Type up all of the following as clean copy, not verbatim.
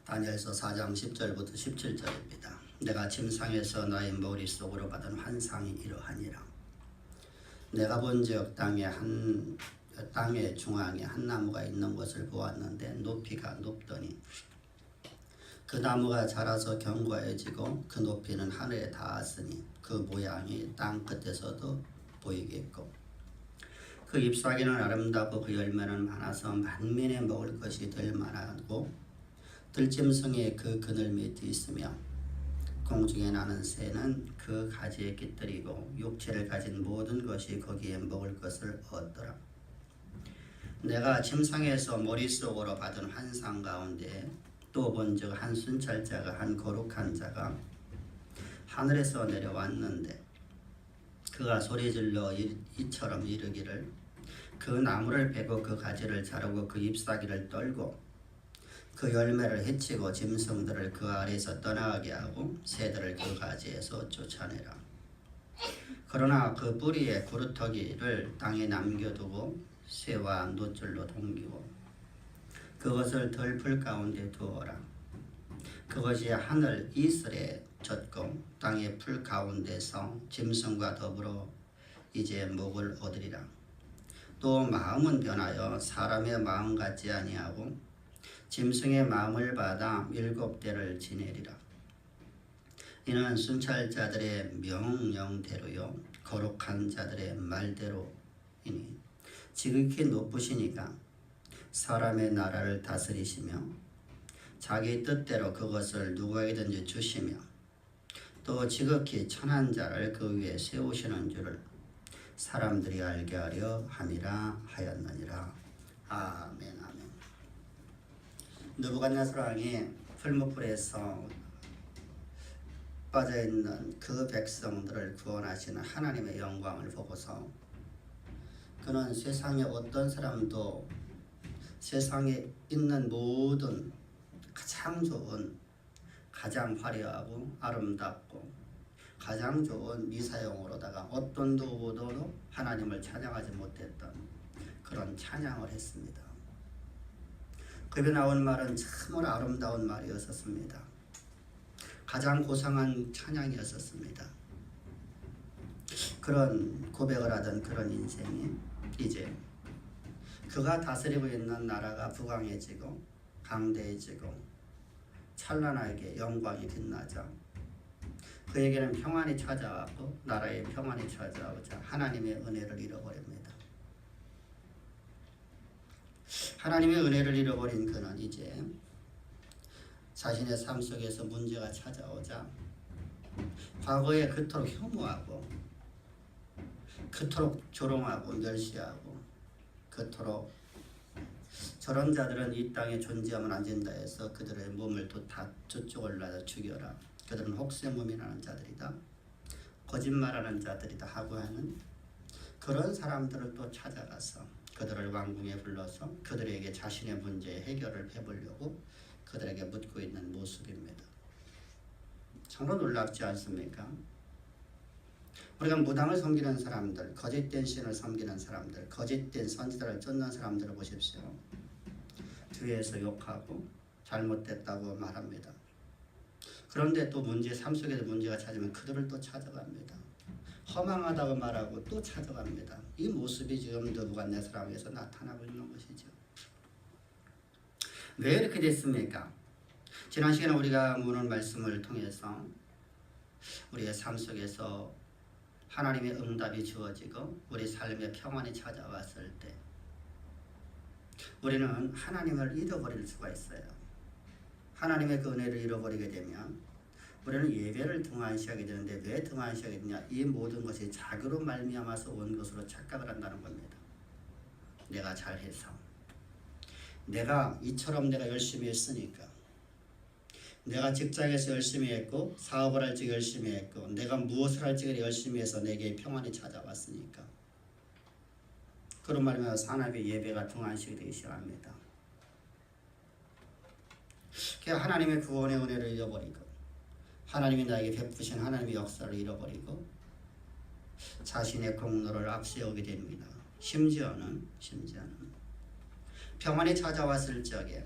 다니엘서 4장 10절부터 17절입니다. 내가 침상에서 나의 머릿속으로 받은 환상이 이러하니라. 내가 본즉 땅의 중앙에 한 나무가 있는 것을 보았는데 높이가 높더니 그 나무가 자라서 견고해지고 그 높이는 하늘에 닿았으니 그 모양이 땅 끝에서도 보이겠고 그 잎사귀는 아름답고 그 열매는 많아서 만민에 먹을 것이 될 만하고 들짐승이 그 그늘 밑에 있으며 공중에 나는 새는 그 가지에 깃들이고 육체를 가진 모든 것이 거기에 먹을 것을 얻더라. 내가 침상에서 머릿속으로 받은 환상 가운데 또 본즉 한 순찰자가 한 거룩한 자가 하늘에서 내려왔는데 그가 소리질러 이처럼 이르기를 그 나무를 베고 그 가지를 자르고 그 잎사귀를 떨고 그 열매를 해치고 짐승들을 그 아래에서 떠나가게 하고 새들을 그 가지에서 쫓아내라. 그러나 그 뿌리의 구루터기를 땅에 남겨두고 새와 노줄로 동기고 그것을 들풀 가운데 두어라. 그것이 하늘 이슬에 젖고 땅의 풀 가운데서 짐승과 더불어 이제 목을 얻으리라. 또 마음은 변하여 사람의 마음 같지 아니하고 짐승의 마음을 받아 7대를 지내리라. 이는 순찰자들의 명령대로요 거룩한 자들의 말대로이니 지극히 높으시니까 사람의 나라를 다스리시며 자기 뜻대로 그것을 누구에게든지 주시며 또 지극히 천한 자를 그 위에 세우시는 줄을 사람들이 알게 하려 함이라 하였느니라. 아멘. 아멘. 느부갓네살 왕이 풀무불에서 빠져있는 그 백성들을 구원하시는 하나님의 영광을 보고서 그는 세상에 어떤 사람도 세상에 있는 모든 가장 좋은 가장 화려하고 아름답고 가장 좋은 미사용으로다가 어떤 누구도 하나님을 찬양하지 못했던 그런 찬양을 했습니다. 그 입에 나온 말은 참으로 아름다운 말이었습니다. 가장 고상한 찬양이었습니다. 그런 고백을 하던 그런 인생이 이제 그가 다스리고 있는 나라가 부강해지고 강대해지고 찬란하게 영광이 빛나자 그에게는 평안이 찾아왔고 나라의 평안이 찾아오자 하나님의 은혜를 잃어버립니다. 하나님의 은혜를 잃어버린 그는 이제 자신의 삶 속에서 문제가 찾아오자 과거에 그토록 혐오하고 그토록 조롱하고 멸시하고 그토록 저런 자들은 이 땅에 존재하면 안 된다 해서 그들의 몸을 또 다 저쪽을 놔다 죽여라. 그들은 혹세무민하는 자들이다. 거짓말하는 자들이다 하고 하는 그런 사람들을 또 찾아가서 그들을 왕궁에 불러서 그들에게 자신의 문제의 해결을 해보려고 그들에게 묻고 있는 모습입니다. 참으로 놀랍지 않습니까? 우리가 무당을 섬기는 사람들, 거짓된 신을 섬기는 사람들, 거짓된 선지자를 쫓는 사람들을 보십시오. 뒤에서 욕하고 잘못됐다고 말합니다. 그런데 또 삶 속에서 문제가 찾으면 그들을 또 찾아갑니다. 허망하다고 말하고 또 찾아갑니다. 이 모습이 지금 느부갓네살 왕에서 나타나고 있는 것이죠. 왜 이렇게 됐습니까? 지난 시간에 우리가 오늘 말씀을 통해서 우리의 삶 속에서 하나님의 응답이 주어지고 우리 삶에 평안이 찾아왔을 때 우리는 하나님을 잃어버릴 수가 있어요. 하나님의 그 은혜를 잃어버리게 되면 우리는 예배를 등한시하게 되는데 왜 등한시하게 되냐? 이 모든 것이 자기로 말미암아서 온 것으로 착각을 한다는 겁니다. 내가 잘해서 이처럼 내가 열심히 했으니까 내가 직장에서 열심히 했고 사업을 할 적 열심히 했고 내가 무엇을 할 적 열심히 해서 내게 평안이 찾아왔으니까 그런 말이면 하나님의 예배가 등한시하게 되기 시작합니다. 하나님의 구원의 은혜를 잃어버리고 하나님이 나에게 베푸신 하나님의 역사를 잃어버리고 자신의 공로를 앞세우게 됩니다. 심지어는 평안이 찾아왔을 적에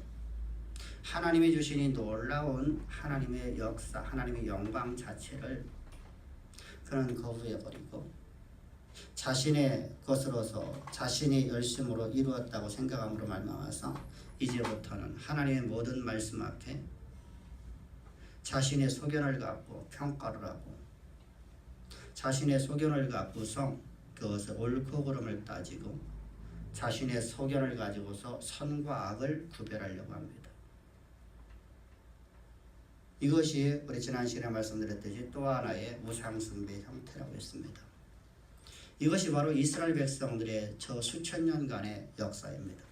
하나님이 주신 이 놀라운 하나님의 역사, 하나님의 영광 자체를 그는 거부해버리고 자신의 것으로서 자신이 열심으로 이루었다고 생각함으로 말미암아서 이제부터는 하나님의 모든 말씀 앞에 자신의 소견을 갖고 평가를 하고 자신의 소견을 갖고서 그것을 옳고 그름을 따지고 자신의 소견을 가지고서 선과 악을 구별하려고 합니다. 이것이 우리 지난 시간에 말씀드렸듯이 또 하나의 우상숭배 형태라고 했습니다. 이것이 바로 이스라엘 백성들의 저 수천 년간의 역사입니다.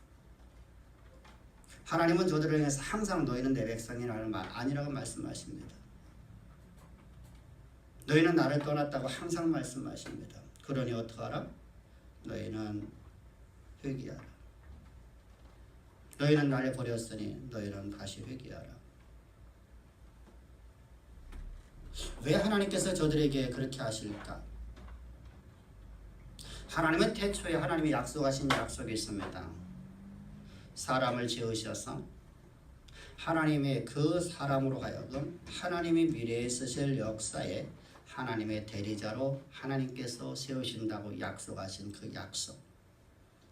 하나님은 저들을 향해서 항상 너희는 내 백성이라는 말 아니라고 말씀하십니다. 너희는 나를 떠났다고 항상 말씀하십니다. 그러니 어떡하라? 너희는 회개하라. 너희는 나를 버렸으니 너희는 다시 회개하라. 왜 하나님께서 저들에게 그렇게 하실까? 하나님은 태초에 하나님이 약속하신 약속이 있습니다. 사람을 지으셔서 하나님의 그 사람으로 하여금 하나님이 미래에 쓰실 역사에 하나님의 대리자로 하나님께서 세우신다고 약속하신 그 약속,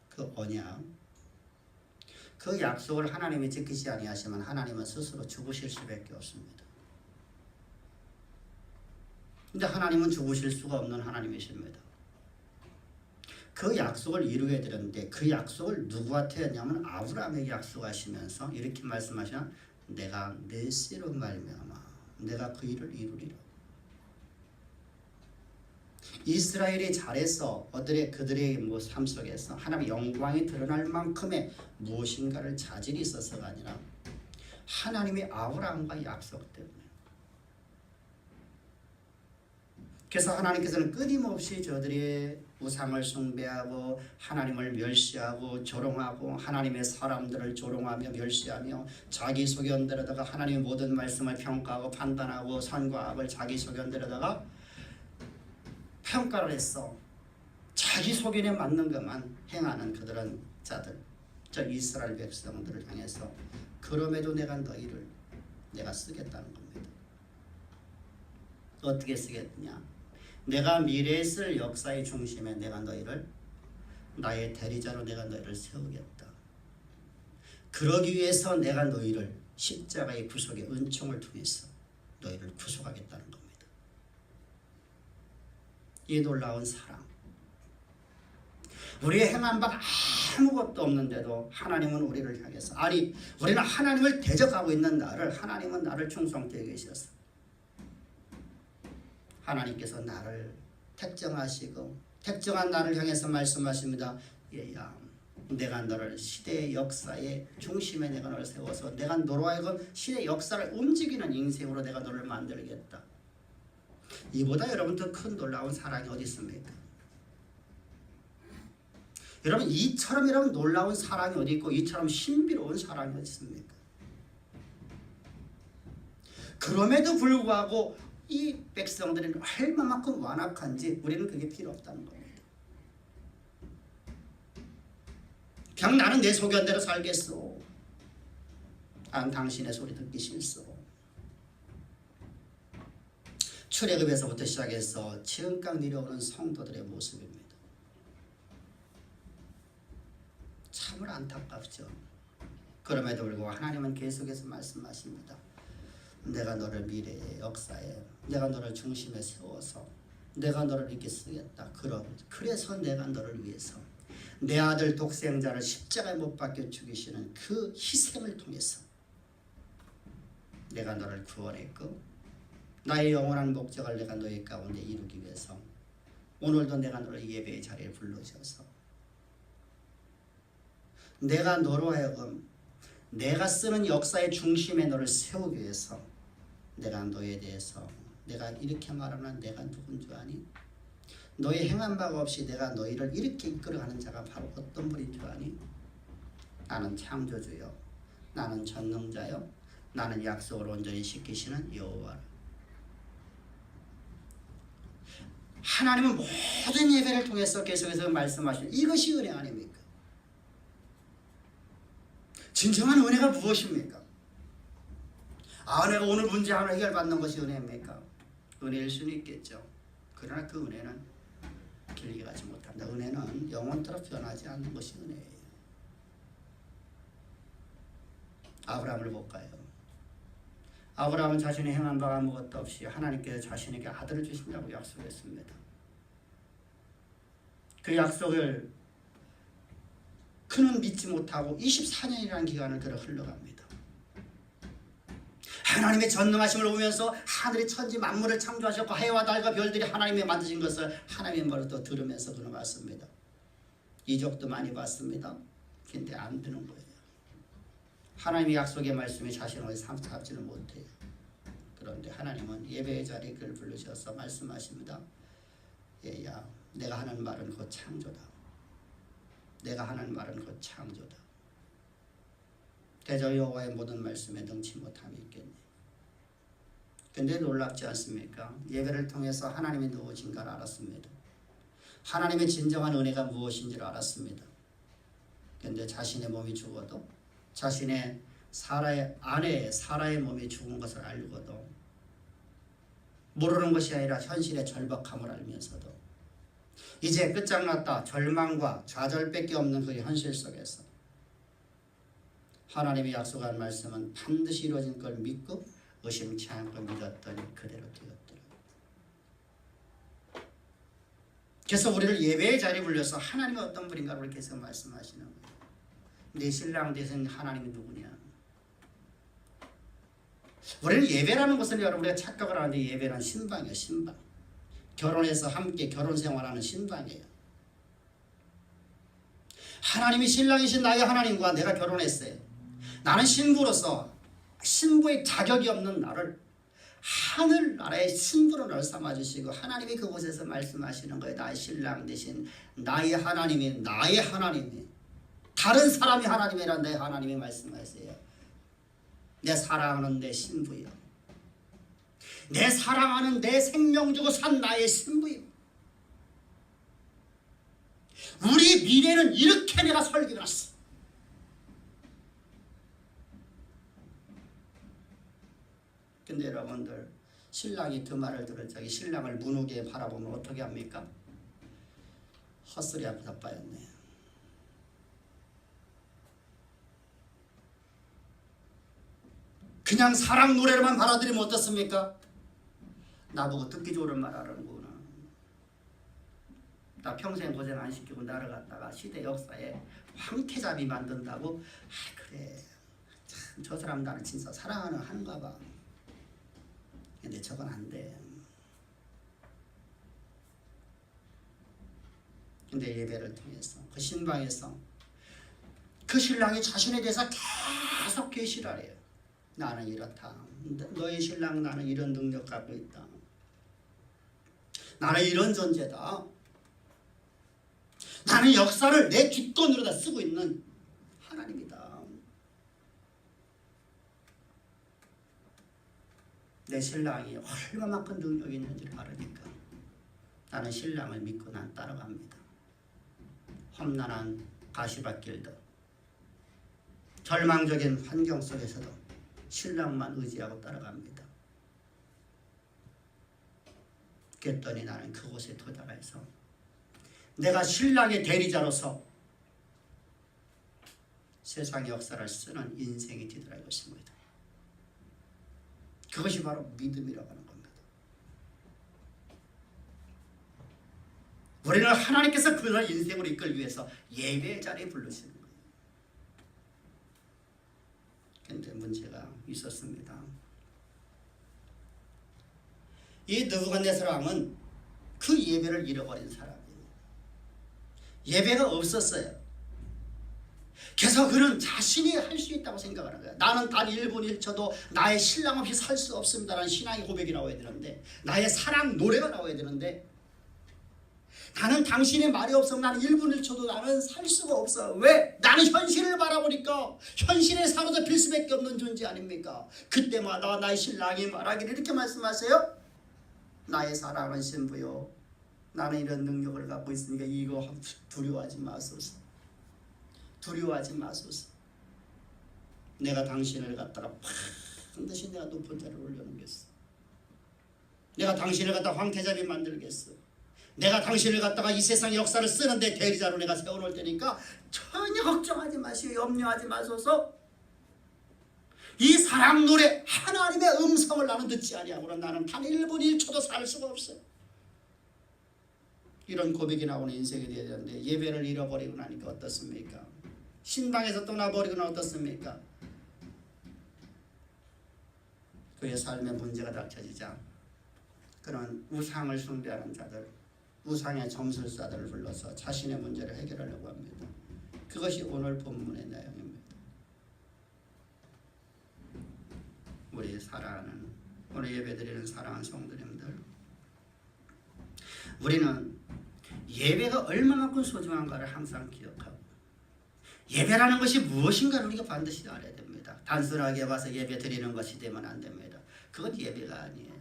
그 언약, 그 약속을 하나님이 지키지 아니하시면 하나님은 스스로 죽으실 수밖에 없습니다. 근데 하나님은 죽으실 수가 없는 하나님이십니다. 그 약속을 이루게 되는데 그 약속을 누구한테 했냐면 아브라함에게 약속하시면서 이렇게 말씀하시나 내가 내 씨로 말미암아 내가 그 일을 이루리라. 이스라엘이 잘해서 그들의 삶 속에서 하나님의 영광이 드러날 만큼의 무엇인가를 자질이 있어서가 아니라 하나님의 아브라함과 약속 때문에. 그래서 하나님께서는 끊임없이 저들의 우상을 숭배하고 하나님을 멸시하고 조롱하고 하나님의 사람들을 조롱하며 멸시하며 자기 소견대로다가 하나님의 모든 말씀을 평가하고 판단하고 선과 악을 자기 소견대로다가 평가를 했어. 자기 소견에 맞는 것만 행하는 그들은 자들, 저 이스라엘 백성들을 향해서 그럼에도 내가 쓰겠다는 겁니다. 어떻게 쓰겠느냐? 내가 미래에 쓸 역사의 중심에 내가 너희를 나의 대리자로 내가 너희를 세우겠다. 그러기 위해서 내가 너희를 십자가의 구속의 은총을 통해서 너희를 구속하겠다는 겁니다. 이 놀라운 사랑. 우리의 행한 바 아무것도 없는데도 하나님은 우리를 향해서 아니 우리는 하나님을 대적하고 있는 나를 하나님은 나를 충성되게 계셔서 하나님께서 나를 택정하시고 택정한 나를 향해서 말씀하십니다. 얘야 내가 너를 시대의 역사의 중심에 내가 너를 세워서 내가 너로 하여금 시대의 역사를 움직이는 인생으로 내가 너를 만들겠다. 이보다 여러분 더 큰 놀라운 사랑이 어디 있습니까? 여러분 이처럼 여러분 놀라운 사랑이 어디 있고 이처럼 신비로운 사랑이 어디 있습니까? 그럼에도 불구하고 이 백성들이 얼마만큼 완악한지 우리는 그게 필요 없다는 겁니다. 그냥 나는 내 소견대로 살겠어. 난 당신의 소리 듣기 싫소. 출애굽에서부터 시작해서 지금까지 내려오는 성도들의 모습입니다. 참으로 안타깝죠. 그럼에도 불구하고 하나님은 계속해서 말씀하십니다. 내가 너를 미래의 역사에 내가 너를 중심에 세워서 내가 너를 이렇게 쓰겠다. 그래서 내가 너를 위해서 내 아들 독생자를 십자가에 못 박혀 죽이시는 그 희생을 통해서 내가 너를 구원했고 나의 영원한 목적을 내가 너희 가운데 이루기 위해서 오늘도 내가 너를 예배의 자리에 불러주어서 내가 너로 하여금 내가 쓰는 역사의 중심에 너를 세우기 위해서 내가 너에 대해서 내가 이렇게 말하면 내가 누군 줄 아니? 너의 행한 바가 없이 내가 너희를 이렇게 이끌어가는 자가 바로 어떤 분인 줄 아니? 나는 창조주요 나는 전능자요 나는 약속을 온전히 지키시는 여호와라. 하나님은 모든 예배를 통해서 계속해서 말씀하시는 이것이 은혜 아닙니까? 진정한 은혜가 무엇입니까? 내가 오늘 문제 하나 해결받는 것이 은혜입니까? 은혜일 수는 있겠죠. 그러나 그 은혜는 길게 가지 못합니다. 은혜는 영원토록 변하지 않는 것이 은혜예요. 아브라함을 볼까요? 아브라함은 자신이 행한 바가 아무것도 없이 하나님께서 자신에게 아들을 주신다고 약속했습니다. 그 약속을 그는 믿지 못하고 24년이라는 기간을 들어 흘러갑니다. 하나님의 전능하심을 보면서 하늘의 천지 만물을 창조하셨고 해와 달과 별들이 하나님이 만드신 것을 하나님의 말을 들으면서 그는 왔습니다. 이적도 많이 봤습니다. 근데 안 되는 거예요. 하나님의 약속의 말씀이 자신을 삼지는 못해요. 그런데 하나님은 예배의 자리에 그를 부르셔서 말씀하십니다. 얘야, 내가 하는 말은 곧 창조다. 내가 하는 말은 곧 창조다. 대저 여호와의 모든 말씀에 능치 못함이 있겠네. 근데 놀랍지 않습니까? 예배를 통해서 하나님이 누구신가를 알았습니다. 하나님의 진정한 은혜가 무엇인지를 알았습니다. 근데 자신의 몸이 죽어도 자신의 아내의 사라의 몸이 죽은 것을 알고도 모르는 것이 아니라 현실의 절박함을 알면서도 이제 끝장났다 절망과 좌절밖에 없는 그 현실 속에서 하나님이 약속한 말씀은 반드시 이루어진 걸 믿고 의심치 않고 믿었더니 그대로 되었더라. 그래서 우리를 예배의 자리에 불려서 하나님이 어떤 분인가를 계속 말씀하시는 거예요. 내 신랑 대신 하나님이 누구냐? 우리는 예배라는 것을 여러분 우리가 착각을 하는데 예배는 신방이에요. 신방. 결혼해서 함께 결혼 생활하는 신방이에요. 하나님이 신랑이신 나의 하나님과 내가 결혼했어요. 나는 신부로서 신부의 자격이 없는 나를 하늘나라의 신부로 널 삼아주시고 하나님이 그곳에서 말씀하시는 거예요. 나의 신랑 대신 나의 하나님이 다른 사람이 하나님이란 내 하나님이 말씀하세요. 내 사랑하는 내 신부요. 내 사랑하는 내 생명 주고 산 나의 신부요. 우리 미래는 이렇게 내가 설계해놨어. 근데 여러분들 신랑이 그 말을 들을 적에 신랑을 문우게 바라보면 어떻게 합니까? 헛소리 앞에서 빠였네. 그냥 사랑 노래로만 받아들이면 어떻습니까? 나보고 듣기 좋은 말 하는구나. 나 평생 고생 안 시키고 나를 갖다가 시대 역사에 황태자비 만든다고? 그래 참 저 사람 나를 진짜 사랑하는가 봐. 근데 저건 안 돼. 근데 예배를 통해서 그 신방에서 그 신랑이 자신에 대해서 계속 계시라래요. 나는 이렇다. 너희 신랑 나는 이런 능력 갖고 있다. 나는 이런 존재다. 나는 역사를 내 주권으로 다 쓰고 있는 하나님이다. 내 신랑이 얼마만큼 능력이 있는지를 알으니까 나는 신랑을 믿고 난 따라갑니다. 험난한 가시밭길도 절망적인 환경 속에서도 신랑만 의지하고 따라갑니다. 그랬더니 나는 그곳에 도달해서 내가 신랑의 대리자로서 세상의 역사를 쓰는 인생이 되더라 이것입니다. 그것이 바로 믿음이라고 하는 겁니다. 우리는 하나님께서 그런 인생을 이끌기 위해서 예배의 자리에 부르시는 거예요. 그런데 문제가 있었습니다. 이 느부갓네살 왕은 그 예배를 잃어버린 사람이에요. 예배가 없었어요. 그래서 그는 자신이 할 수 있다고 생각하는 거야. 나는 단 1분 1초도 나의 신랑 없이 살 수 없습니다라는 신앙의 고백이 나와야 되는데, 나의 사랑 노래가 나와야 되는데, 나는 당신의 말이 없으면 나는 1분 1초도 나는 살 수가 없어. 왜? 나는 현실을 바라보니까 현실에 사로잡힐 수밖에 없는 존재 아닙니까? 그때마다 나의 신랑이 말하기를 이렇게 말씀하세요. 나의 사랑하는 신부요, 나는 이런 능력을 갖고 있으니까 이거 두려워하지 마소서. 두려워하지 마소서. 내가 당신을 갖다가 팍 반드시 내가 높은 자리를 올려놓겠어. 내가 당신을 갖다 황태자비 만들겠어. 내가 당신을 갖다가 이 세상 역사를 쓰는데 대리자로 내가 세워놓을 테니까 전혀 걱정하지 마시고 염려하지 마소서. 이 사랑 노래 하나님의 음성을 나는 듣지 아니하고는 나는 단 1분 1초도 살 수가 없어요. 이런 고백이 나오는 인생이 되어야 되는데 예배를 잃어버리고 나니까 어떻습니까? 신방에서 떠나버리고는 어떻습니까? 그의 삶에 문제가 닥쳐지자 그런 우상을 숭배하는 자들, 우상의 점술사들을 불러서 자신의 문제를 해결하려고 합니다. 그것이 오늘 본문의 내용입니다. 우리 사랑하는 오늘 예배드리는 사랑하는 성도님들, 우리는 예배가 얼마만큼 소중한가를 항상 기억하고 예배라는 것이 무엇인가를 우리가 반드시 알아야 됩니다. 단순하게 와서 예배 드리는 것이 되면 안 됩니다. 그건 예배가 아니에요.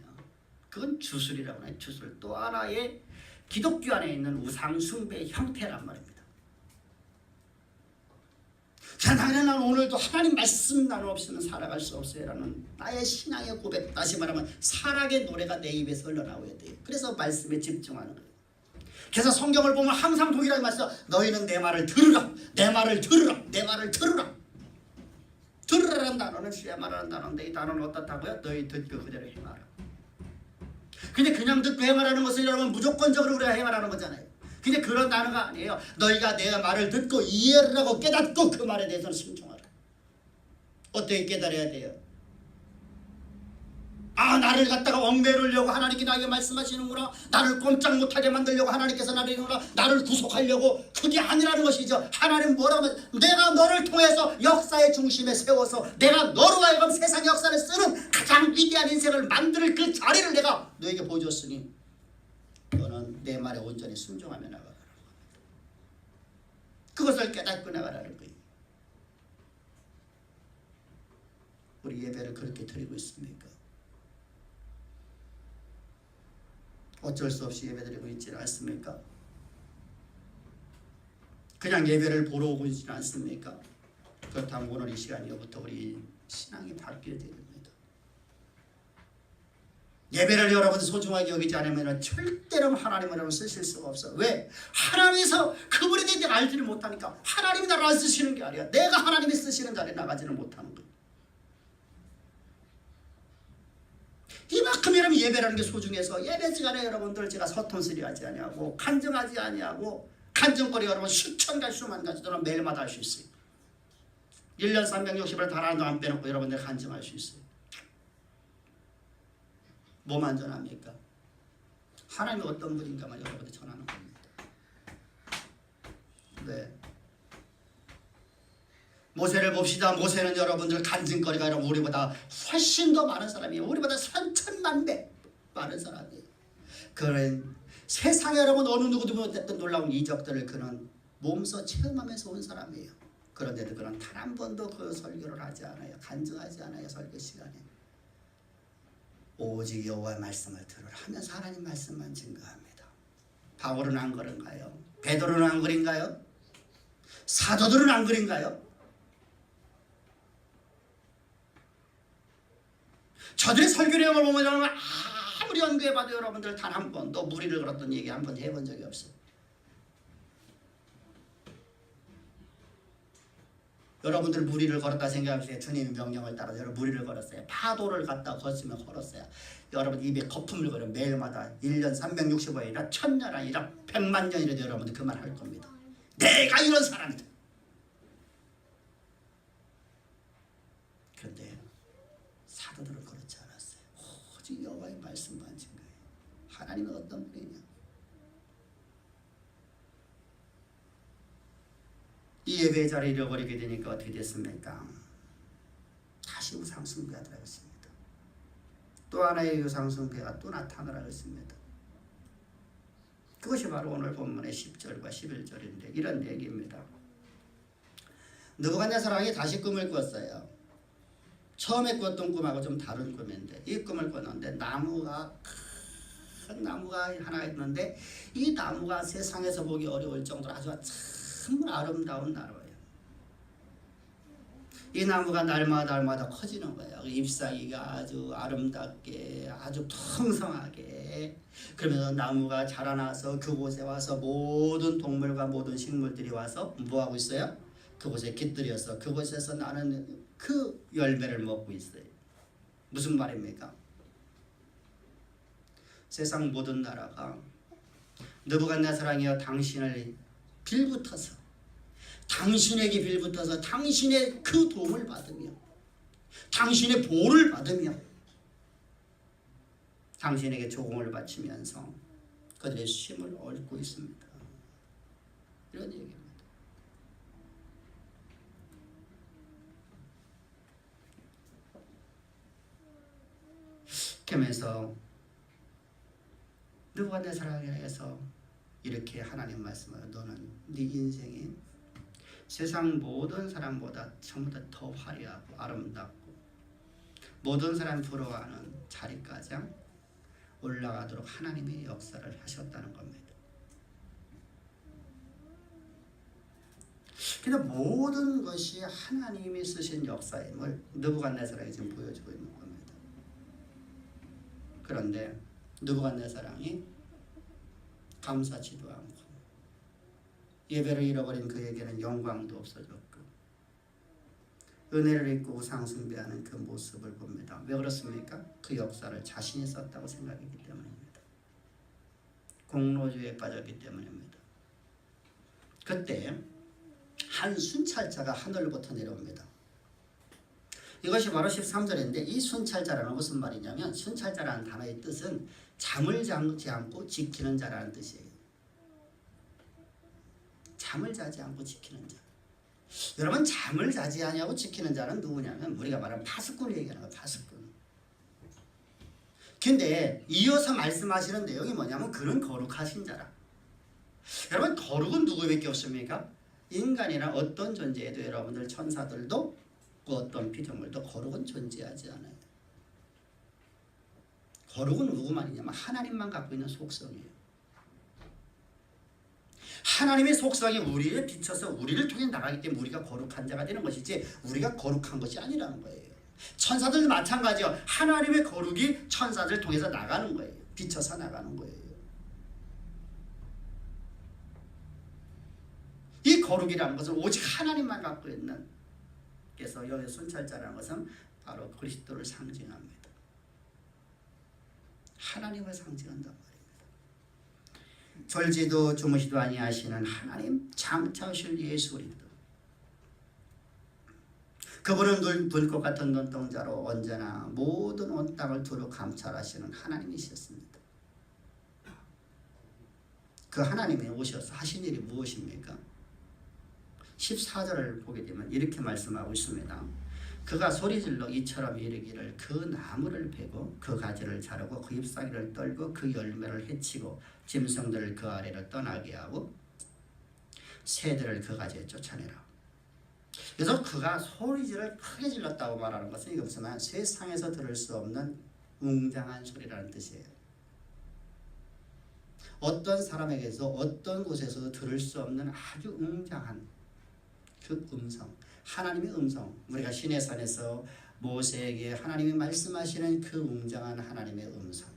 그건 주술이라고 해요. 주술. 또 하나의 기독교 안에 있는 우상 숭배의 형태란 말입니다. 자, 나는 오늘도 하나님 말씀 나눔 없이는 살아갈 수 없어요라는 나의 신앙의 고백, 다시 말하면 사랑의 노래가 내 입에서 흘러나와야 돼요. 그래서 말씀에 집중하는 거예요. 그래서 성경을 보면 항상 동일하게 말씀, 너희는 내 말을 들으라, 내 말을 들으라, 내 말을 들으라. 들으라는 단어는 주의 말하는 단어인데 이 단어는 어떻다고요? 너희 듣고 그대로 행하라. 근데 그냥 듣고 행하라는 것은 여러분 무조건적으로 우리가 행하라는 거잖아요. 근데 그런 단어가 아니에요. 너희가 내 말을 듣고 이해를 하고 깨닫고 그 말에 대해서는 순종하라. 어떻게 깨달아야 돼요? 아, 나를 갖다가 얽매이려고 하나님께 나에게 말씀하시는구나. 나를 꼼짝 못하게 만들려고 하나님께서 나를 구속하려고. 그게 아니라는 것이죠. 하나님 뭐라고 하면 내가 너를 통해서 역사의 중심에 세워서 내가 너로 하여금 세상 역사를 쓰는 가장 위대한 인생을 만들 그 자리를 내가 너에게 보여줬으니 너는 내 말에 온전히 순종하며 나가라. 그것을 깨닫고 나가라는 거예요. 우리 예배를 그렇게 드리고 있습니까? 어쩔 수 없이 예배드리고 있지는 않습니까? 그냥 예배를 보러 오고 있지는 않습니까? 그렇다면 오늘 이 시간 이후부터 우리 신앙이 바뀌어야 됩니다. 예배를 여러분 소중하게 여기지 않으면 절대로 하나님을 쓰실 수가 없어. 왜? 하나님에서 그분에 대해 알지를 못하니까. 하나님이 나를 안 쓰시는 게 아니야. 내가 하나님이 쓰시는 자리에 나가지는 못하는 거야. 이만큼 여러분 예배라는 게 소중해서 예배 시간에 여러분들 제가 서톤스리 하지 아니하고 간증하지 아니하고 간증거리 여러분 수천 가지 수만 가지 저는 매일마다 할 수 있어요. 1년 360일 단 하나도 안 빼놓고 여러분들 간증할 수 있어요. 뭐만 전합니까? 하나님이 어떤 분인가만 여러분들 전하는 겁니다. 네. 모세를 봅시다. 모세는 여러분들 간증거리가 여러분 우리보다 훨씬 더 많은 사람이에요. 우리보다 3천만 배 많은 사람이에요. 그런 세상에 여러분 어느 누구도 못했던 놀라운 이적들을 그는 몸소 체험하면서 온 사람이에요. 그런데도 그는 단 한 번도 그 설교를 하지 않아요. 간증하지 않아요. 설교 시간에. 오직 여호와의 말씀을 들으라 하면서 하나님 말씀만 증거합니다. 바울은 안 그런가요? 베드로는 안 그런가요? 사도들은 안 그런가요? 저들의 설교 내용을 보면 아무리 연구해봐도 여러분들 단 한 번도 무리를 걸었던 얘기 한 번 해본 적이 없어요. 여러분들 무리를 걸었다 생각하세요. 주님의 명령을 따라서 여러분 무리를 걸었어요. 파도를 갖다 걷으면 걸었어요. 여러분 입에 거품을 걸어 매일마다 1년 365일이나 1000년 아니라 100만 년이라도 여러분들 그 말 할 겁니다. 내가 이런 사람이다. 그런데 사도들은 그렇지 않았어요. 오직 여호와의 말씀만 증거해요. 하나님은 어떤 분이냐. 이 예배의 자리를 잃어버리게 되니까 어떻게 됐습니까? 다시 우상숭배하더라고 했습니다. 또 하나의 우상숭배가 또 나타나라고 했습니다. 그것이 바로 오늘 본문의 10절과 11절인데 이런 얘기입니다. 느부갓네살 왕이 다시 꿈을 꿨어요. 처음에 꿨던 꿈하고 좀 다른 꿈인데 이 꿈을 꿨는데 나무가 큰 나무가 하나 있는데 이 나무가 세상에서 보기 어려울 정도로 아주 참 아름다운 나무예요. 이 나무가 날마다 커지는 거예요. 잎사귀가 아주 아름답게 아주 풍성하게 그러면서 나무가 자라나서 그곳에 와서 모든 동물과 모든 식물들이 와서 뭐하고 있어요? 그곳에 깃들여서 그곳에서 나는 그 열매를 먹고 있어요. 무슨 말입니까? 세상 모든 나라가 느부갓네살왕이여 당신을 빌붙어서 당신에게 빌붙어서 당신의 그 도움을 받으며 당신의 보호를 받으며 당신에게 조공을 바치면서 그들의 쉼을 얻고 있습니다. 이런 얘기입니다. 그러면서 느부갓네살에게서 이렇게 하나님 말씀을 너는 네 인생이 세상 모든 사람보다 전부 다 더 화려하고 아름답고 모든 사람 부러워하는 자리까지 올라가도록 하나님의 역사를 하셨다는 겁니다. 그래서 모든 것이 하나님이 쓰신 역사임을 느부갓네살에게 지금 보여주고 있는 겁니다. 그런데 느부갓네살이 감사치도 않고 예배를 잃어버린 그에게는 영광도 없어졌고 은혜를 잊고 우상 숭배하는 그 모습을 봅니다. 왜 그렇습니까? 그 역사를 자신이 썼다고 생각했기 때문입니다. 공로주의에 빠졌기 때문입니다. 그때 한 순찰자가 하늘로부터 내려옵니다. 이것이 바로 13절인데 이 순찰자라는 무슨 말이냐면 순찰자라는 단어의 뜻은 잠을 자지 않고 지키는 자라는 뜻이에요. 잠을 자지 않고 지키는 자. 여러분 잠을 자지 않냐고 지키는 자는 누구냐면 우리가 말하는 파수꾼을 얘기하는 거예요. 파수꾼. 근데 이어서 말씀하시는 내용이 뭐냐면 그는 거룩하신 자라. 여러분 거룩은 누구밖에 없습니까? 인간이나 어떤 존재에도 여러분들 천사들도 어떤 피조물도 거룩은 존재하지 않아요. 거룩은 누구만이냐면 하나님만 갖고 있는 속성이에요. 하나님의 속성이 우리에 비춰서 우리를 통해 나가기 때문에 우리가 거룩한 자가 되는 것이지 우리가 거룩한 것이 아니라는 거예요. 천사들도 마찬가지요. 하나님의 거룩이 천사들을 통해서 나가는 거예요. 비춰서 나가는 거예요. 이 거룩이라는 것은 오직 하나님만 갖고 있는, 그래서 여기 순찰자라는 것은 바로 그리스도를 상징합니다. 하나님을 상징한단 말입니다. 졸지도 주무시도 아니하시는 하나님 장차오실 예수 그리스도, 그분은 불꽃 같은 눈동자로 언제나 모든 온 땅을 두루 감찰하시는 하나님이셨습니다. 그 하나님이 오셔서 하신 일이 무엇입니까? 14절을 보게 되면 이렇게 말씀하고 있습니다. 그가 소리질러 이처럼 이르기를 그 나무를 베고 그 가지를 자르고 그 잎사귀를 떨고 그 열매를 해치고 짐승들을 그 아래로 떠나게 하고 새들을 그 가지에 쫓아내라. 그래서 그가 소리질을 크게 질렀다고 말하는 것은 이게 무슨 세상에서 들을 수 없는 웅장한 소리라는 뜻이에요. 어떤 사람에게서 어떤 곳에서도 들을 수 없는 아주 웅장한 그 음성, 하나님의 음성, 우리가 시내산에서 모세에게 하나님이 말씀하시는 그 웅장한 하나님의 음성,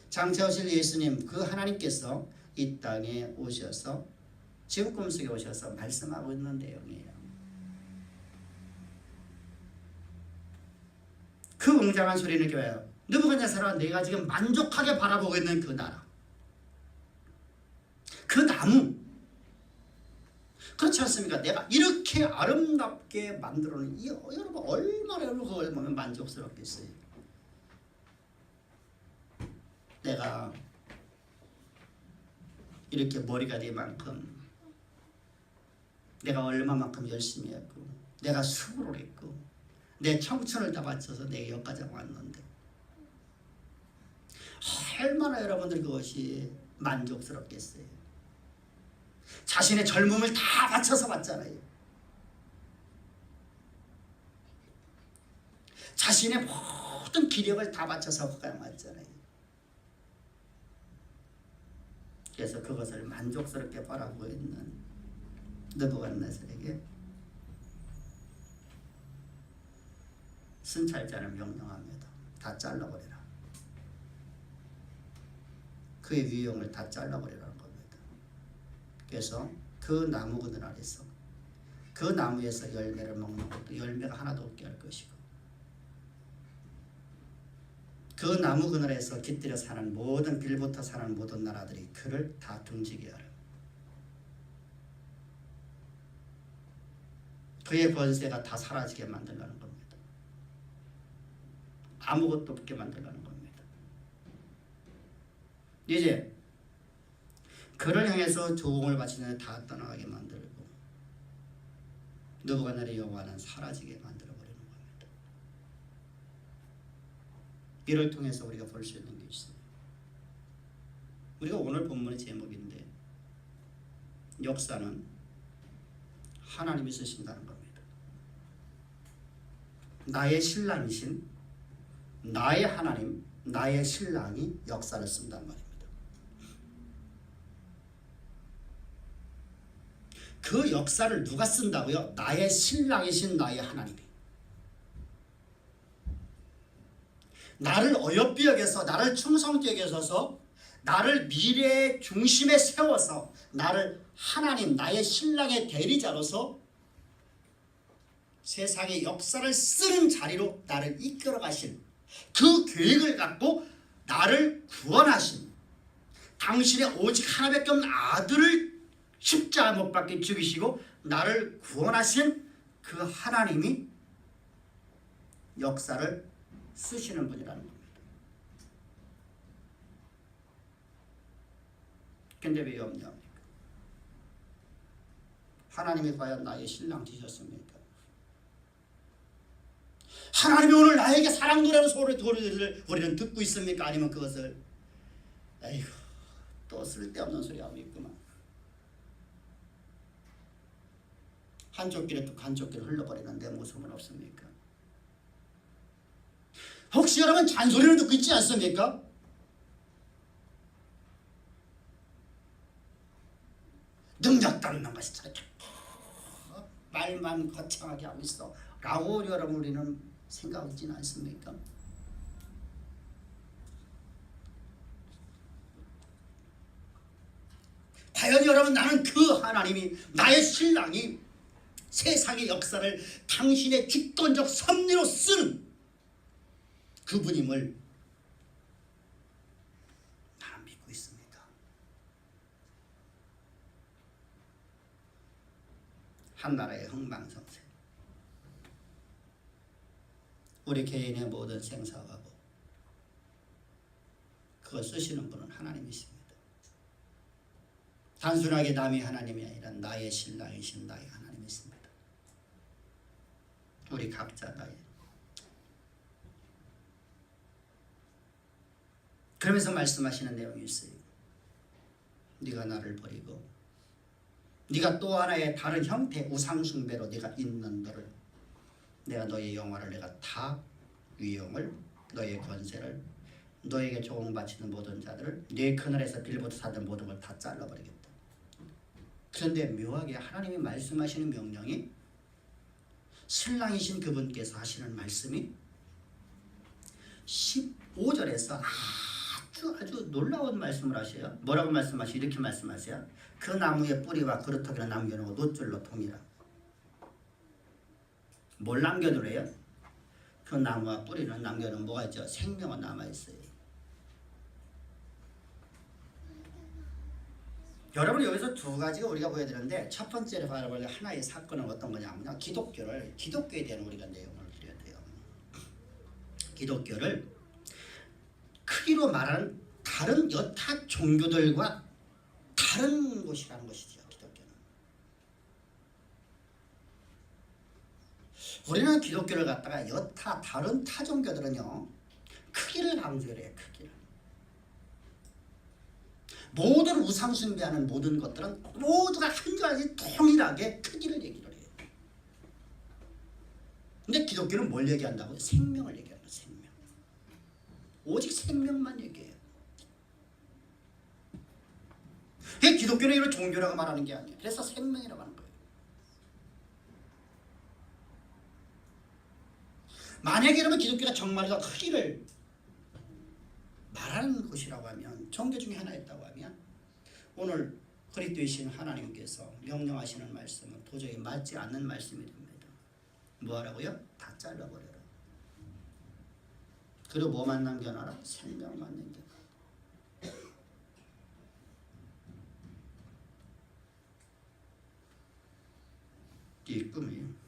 장차오실 예수님 그 하나님께서 이 땅에 오셔서 지금 꿈속에 오셔서 말씀하고 있는 내용이에요. 그 웅장한 소리는 뭐예요? 느부갓네살아 내가 지금 만족하게 바라보고 있는 그 나라, 그 나무, 그렇지 않습니까? 내가 이렇게 아름답게 만들어놓은 여러분 얼마나 여러분 그걸 보면 만족스럽겠어요. 내가 이렇게 머리가 될 만큼 내가 얼마만큼 열심히 했고 내가 수고를 했고 내 청춘을 다 바쳐서 내가 여기까지 왔는데 얼마나 여러분들 그것이 만족스럽겠어요. 자신의 젊음을 다 바쳐서 왔잖아요. 자신의 모든 기력을 다 바쳐서 거기까지 왔잖아요. 그래서 그것을 만족스럽게 바라보고 있는 느부갓네살에게 순찰자는 명령합니다. 다 잘라버리라. 그의 위용을 다 잘라버리라는 겁니다. 그래서 그 나무 그늘 아래서 그 나무에서 열매를 먹는 것도 열매가 하나도 없게 할 것이고, 그 나무 그늘에서 깃들여 사는 모든 빌부터 사는 모든 나라들이 그를 다 등지게 하라. 그의 권세가 다 사라지게 만들라는 겁니다. 아무것도 없게 만들라는 겁니다. 이제 그를 향해서 조공을 바치는 다 떠나가게 만들고 느부갓네살 여호와는 사라지게 만들어버리는 겁니다. 이를 통해서 우리가 볼 수 있는 게 있어요. 우리가 오늘 본문의 제목인데, 역사는 하나님이 쓰신다는 겁니다. 나의 신랑이신 나의 하나님, 나의 신랑이 역사를 쓴단 말입니다. 그 역사를 누가 쓴다고요? 나의 신랑이신 나의 하나님이. 나를 어여삐 여겨서, 나를 충성되게 여겨서, 나를 미래의 중심에 세워서 나를 하나님, 나의 신랑의 대리자로서 세상의 역사를 쓰는 자리로 나를 이끌어 가신 그 계획을 갖고 나를 구원하신, 당신의 오직 하나밖에 없는 아들을 십자가 못 박게 죽이시고 나를 구원하신 그 하나님이 역사를 쓰시는 분이라는 겁니다. 근데 왜 염려합니까? 하나님이 과연 나의 신랑 되셨습니까? 하나님이 오늘 나에게 사랑 노래하는 소리를 우리는 듣고 있습니까? 아니면 그것을 에이구 또 쓸데없는 소리 하고 있구만, 한쪽 길에 또 한쪽 길을 흘러버리는 내 모습은 없습니까? 혹시 여러분 잔소리를 듣고 있지 않습니까? 능력 없는 것이 저렇게 말만 거창하게 하고 있어 라고 여러분 우리는 생각하지는 않습니까? 과연 여러분, 나는 그 하나님이, 나의 신랑이 세상의 역사를 당신의 주권적 섭리로 쓰는 그분임을 나는 믿고 있습니까? 한 나라의 흥망성쇠, 우리 개인의 모든 생사하고 그걸 쓰시는 분은 하나님이십니다. 단순하게 남이 하나님이 아니라 나의 신랑이신 나의 하나님이십니다. 우리 각자 나의. 그러면서 말씀하시는 내용이 있어요. 네가 나를 버리고 네가 또 하나의 다른 형태 우상숭배로 네가 있는 너를, 내가 너의 영화를, 내가 다 위용을, 너의 권세를, 너에게 조공바치는 모든 자들을, 네 그늘에서 빌부터 사던 모든 걸 다 잘라버리겠다. 그런데 묘하게 하나님이 말씀하시는 명령이, 신랑이신 그분께서 하시는 말씀이 15절에서 아주 놀라운 말씀을 하셔요. 뭐라고 말씀하시죠? 이렇게 말씀하세요. 그 나무의 뿌리와 그루터기를 남겨놓고 놋줄로 통이라. 뭘 남겨놓으래요? 그 나무와 뿌리는 남겨놓으면 뭐가 있죠? 생명은 남아있어요. 여러분, 여기서 두 가지가 우리가 보여드렸는데, 첫 번째로 바라볼 하나의 사건은 어떤 거냐면요, 기독교에 대한 우리가 내용을 드려야 돼요. 기독교를 크기로 말하는 다른 여타 종교들과 다른 곳이라는 것이죠. 기독교는. 우리는 기독교를 갖다가 여타 다른 타 종교들은요, 크기를 강조해요. 크기를. 모든 우상 숭배하는 모든 것들은 모두가 한 가지 동일하게 크기를 얘기를 해요. 근데 기독교는 뭘 얘기한다고요? 생명을 얘기하는 거예요. 생명. 오직 생명만 얘기해요. 기독교는 이런 종교라고 말하는 게 아니에요. 그래서 생명이라고 하는 거예요. 만약에 여러분 기독교가 정말로 크기를 말하는 곳이라고 하면, 종교 중에 하나였다고 하면, 오늘 그리스도이신 하나님께서 명령하시는 말씀은 도저히 맞지 않는 말씀이 됩니다. 뭐 하라고요? 다 잘라버려라. 그리고 뭐만 남겨놔라? 생명만 남겨놔라. 이 꿈이에요.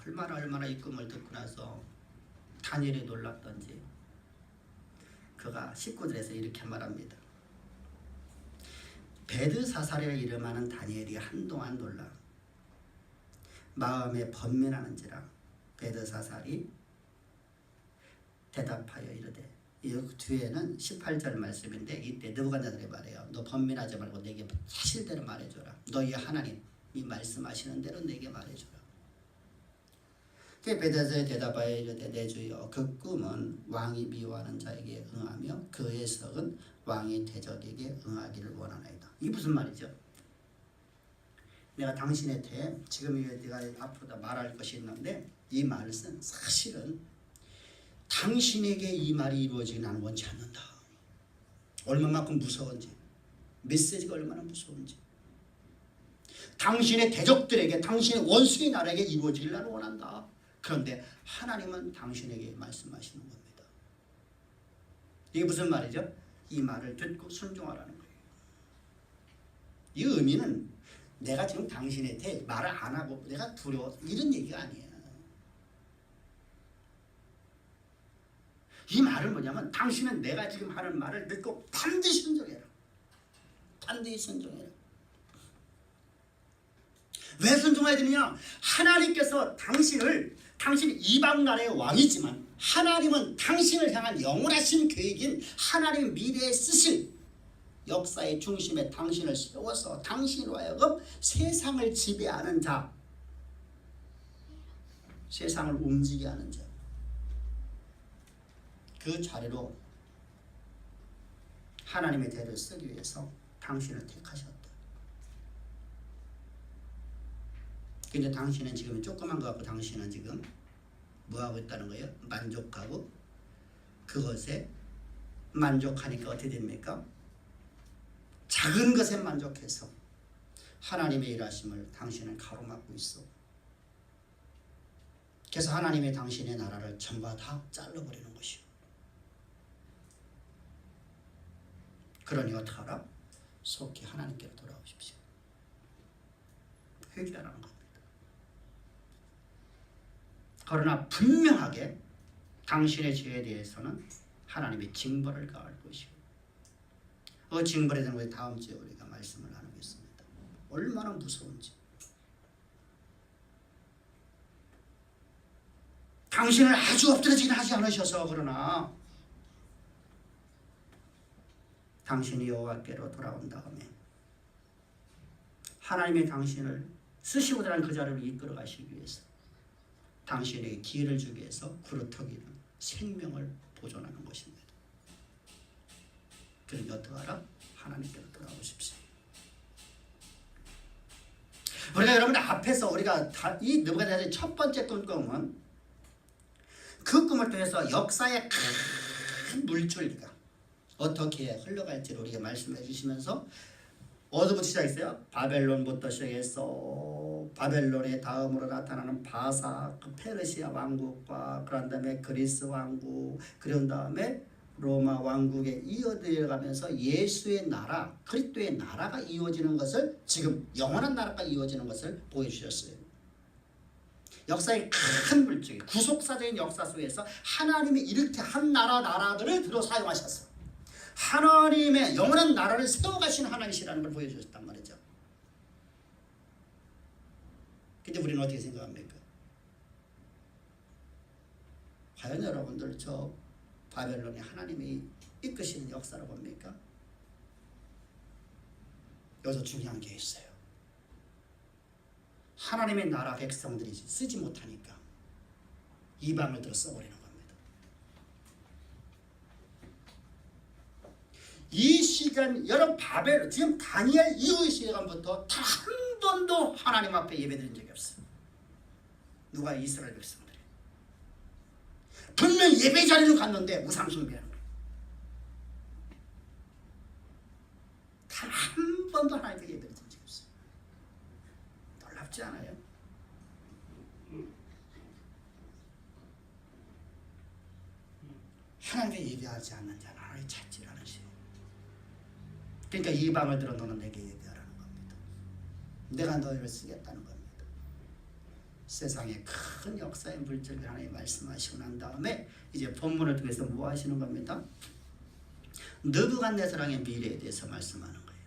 얼마나 이 꿈을 듣고 나서 다니엘이 놀랐던지, 그가 19절에서 이렇게 말합니다. 베드사살이라 이름하는 다니엘이 한동안 놀라 마음에 번민하는지라 베드사살이 대답하여 이르되, 이 뒤에는 18절 말씀인데, 이때 느부갓네살이 말해요. 너 번민하지 말고 내게 사실대로 말해줘라. 너희 하나님이 말씀하시는 대로 내게 말해줘라. 베드사살이 대답하여 이르되, 내 주여, 그 꿈은 왕이 미워하는 자에게 응하며 그 해석은 왕이 대적에게 응하기를 원하나이다. 이게 무슨 말이죠? 내가 당신한테 지금 내가 앞으로 말할 것이 있는데, 이 말은 사실은 당신에게 이 말이 이루어지기 나는 원치 않는다. 얼마만큼 무서운지, 메시지가 얼마나 무서운지, 당신의 대적들에게, 당신의 원수의 나라에게 이루어지길 나는 원한다. 그런데 하나님은 당신에게 말씀하시는 겁니다. 이게 무슨 말이죠? 이 말을 듣고 순종하라는 거예요. 이 의미는 내가 지금 당신한테 말을 안 하고 내가 두려워서 이런 얘기가 아니에요. 이 말은 뭐냐면, 당신은 내가 지금 하는 말을 듣고 반드시 순종해라. 반드시 순종해라. 왜 순종해야 되느냐? 하나님께서 당신이 이방 나라의 왕이지만, 하나님은 당신을 향한 영원하신 계획인 하나님 미래에 쓰실 역사의 중심에 당신을 세워서 당신으로 하여금 세상을 지배하는 자, 세상을 움직이게 하는 자, 그 자리로 하나님의 대를 쓰기 위해서 당신을 택하셨다. 근데 당신은 지금 조그만 거 갖고 당신은 지금 뭐하고 있다는 거예요? 만족하고, 그것에 만족하니까 어떻게 됩니까? 작은 것에 만족해서 하나님의 일하심을 당신은 가로막고 있어. 그래서 하나님의 당신의 나라를 전부 다 잘라버리는 것이요. 그러니 어떻게 하라? 속히 하나님께로 돌아오십시오. 회개하라는 겁니다. 그러나 분명하게 당신의 죄에 대해서는 하나님이 징벌을 가할 것이고, 그 징벌에 대한 것을 다음 주에 우리가 말씀을 나누겠습니다. 얼마나 무서운지. 당신을 아주 엎드러지긴 하지 않으셔서, 그러나 당신이 여호와께로 돌아온 다음에 하나님의 당신을 쓰시고자 하는 그 자리를 이끌어 가시기 위해서 당신에게 기회를 주기 위해서 그렇다기는 생명을 보존하는 것입니다. 그러니 어떻게 하라? 하나님께로 돌아오십시오. 우리가 여러분 앞에서 우리가 이 느부갓네살의 첫 번째 꿈은 그 꿈을 통해서 역사의 큰 물줄기가 어떻게 흘러갈지를 우리가 말씀해 주시면서, 어디부터 시작했어요? 바벨론부터 시작해서 바벨론의 다음으로 나타나는 바사, 그 페르시아 왕국과 그런 다음에 그리스 왕국, 그런 다음에 로마 왕국에 이어들어가면서 예수의 나라, 그리스도의 나라가 이루어지는 것을, 지금 영원한 나라가 이루어지는 것을 보여주셨어요. 역사의 큰 물줄기, 구속사적인 역사 속에서 하나님이 이렇게 한 나라들을 들어 사용하셨어요. 하나님의 영원한 나라를 세워가시는 하나님이시라는 걸 보여주셨단 말이죠. 근데 우리는 어떻게 생각합니까? 과연 여러분들 저 바벨론이 하나님이 이끄시는 역사로 봅니까? 여기서 중요한 게 있어요. 하나님의 나라 백성들이 쓰지 못하니까 이방을 들어 써버리는 겁니다. 이 시간, 여러분 바벨론, 지금 다니엘 이후의 시간부터 단 한 번도 하나님 앞에 예배드린 적이 없어요. 누가? 이스라엘 백성들이. 분명히 예배 자리는 갔는데 우상숭배하는 거예요. 단 한 번도 하나님께 예배를 드린 적이 없어요. 놀랍지 않아요? 하나님께 예배하지 않는 자는 하나님 찾지 않으시오. 그러니까 이방을 들어 너는 내게 예배하라는 겁니다. 내가 너희를 쓰겠다는 겁니다. 세상에 큰 역사의 물질을 하나님 말씀하시고 난 다음에 이제 본문을 통해서 뭐 하시는 겁니다? 느부갓네살 왕의 미래에 대해서 말씀하는 거예요.